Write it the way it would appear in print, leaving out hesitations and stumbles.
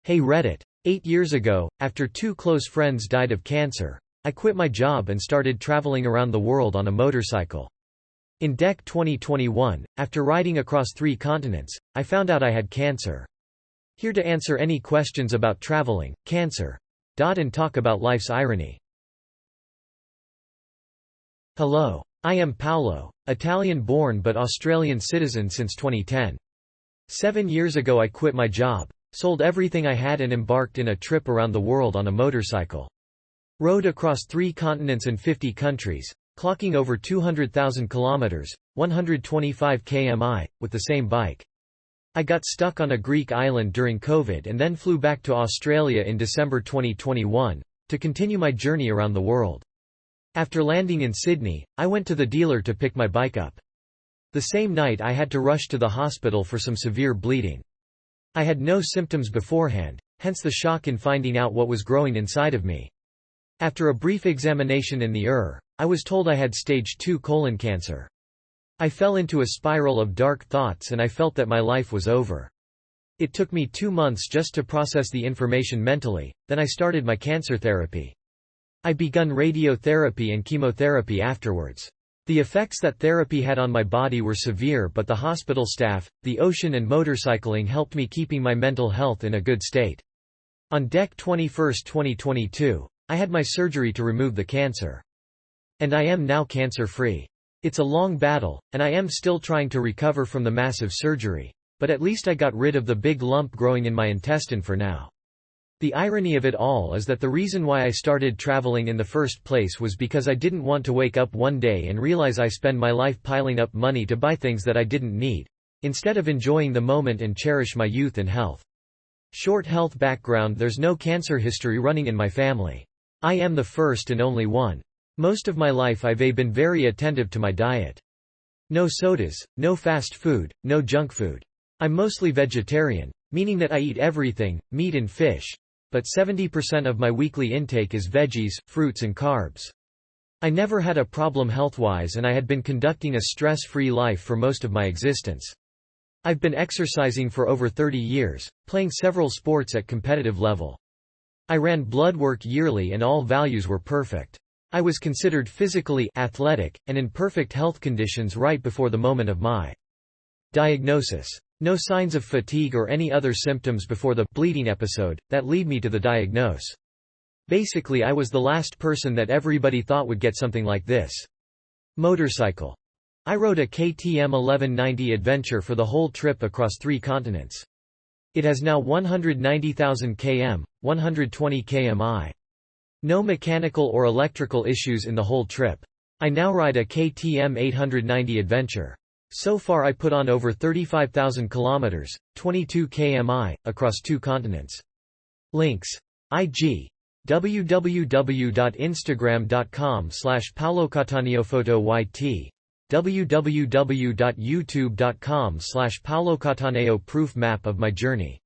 Hey Reddit. 8 years ago, after two close friends died of cancer, I quit my job and started traveling around the world on a motorcycle. In DEC 2021, after riding across 3 continents, I found out I had cancer. Here to answer any questions about traveling, cancer, and talk about life's irony. Hello. I am Paolo, Italian-born but Australian citizen since 2010. 7 years ago I quit my job, sold everything I had and embarked in a trip around the world on a motorcycle. Rode across 3 continents and 50 countries, clocking over 200,000 kilometers, 125 km, with the same bike. I got stuck on a Greek island during COVID and then flew back to Australia in December 2021, to continue my journey around the world. After landing in Sydney, I went to the dealer to pick my bike up. The same night I had to rush to the hospital for some severe bleeding. I had no symptoms beforehand, hence the shock in finding out what was growing inside of me. After a brief examination in the ER, I was told I had stage 2 colon cancer. I fell into a spiral of dark thoughts and I felt that my life was over. It took me 2 months just to process the information mentally, then I started my cancer therapy. I begun radiotherapy and chemotherapy afterwards. The effects that therapy had on my body were severe, but the hospital staff, the ocean and motorcycling helped me keeping my mental health in a good state. On DEC 21, 2022, I had my surgery to remove the cancer. And I am now cancer-free. It's a long battle, and I am still trying to recover from the massive surgery. But at least I got rid of the big lump growing in my intestine for now. The irony of it all is that the reason why I started traveling in the first place was because I didn't want to wake up one day and realize I spend my life piling up money to buy things that I didn't need, instead of enjoying the moment and cherish my youth and health. Short health background: there's no cancer history running in my family. I am the first and only one. Most of my life I've been very attentive to my diet. No sodas, no fast food, no junk food. I'm mostly vegetarian, meaning that I eat everything, meat and fish. But 70% of my weekly intake is veggies, fruits and carbs. I never had a problem health-wise and I had been conducting a stress-free life for most of my existence. I've been exercising for over 30 years, playing several sports at competitive level. I ran blood work yearly and all values were perfect. I was considered physically athletic, and in perfect health conditions right before the moment of my diagnosis. No signs of fatigue or any other symptoms before the bleeding episode that lead me to the diagnose. Basically I was the last person that everybody thought would get something like this. Motorcycle. I rode a KTM 1190 Adventure for the whole trip across 3 continents. It has now 190,000 km, 120 kmi. No mechanical or electrical issues in the whole trip. I now ride a KTM 890 Adventure. So far I put on over 35,000 kilometers, 22 kmi, across 2 continents. Links. IG. www.instagram.com/paolocattaneo www.youtube.com/paolocattaneo proof map of my journey.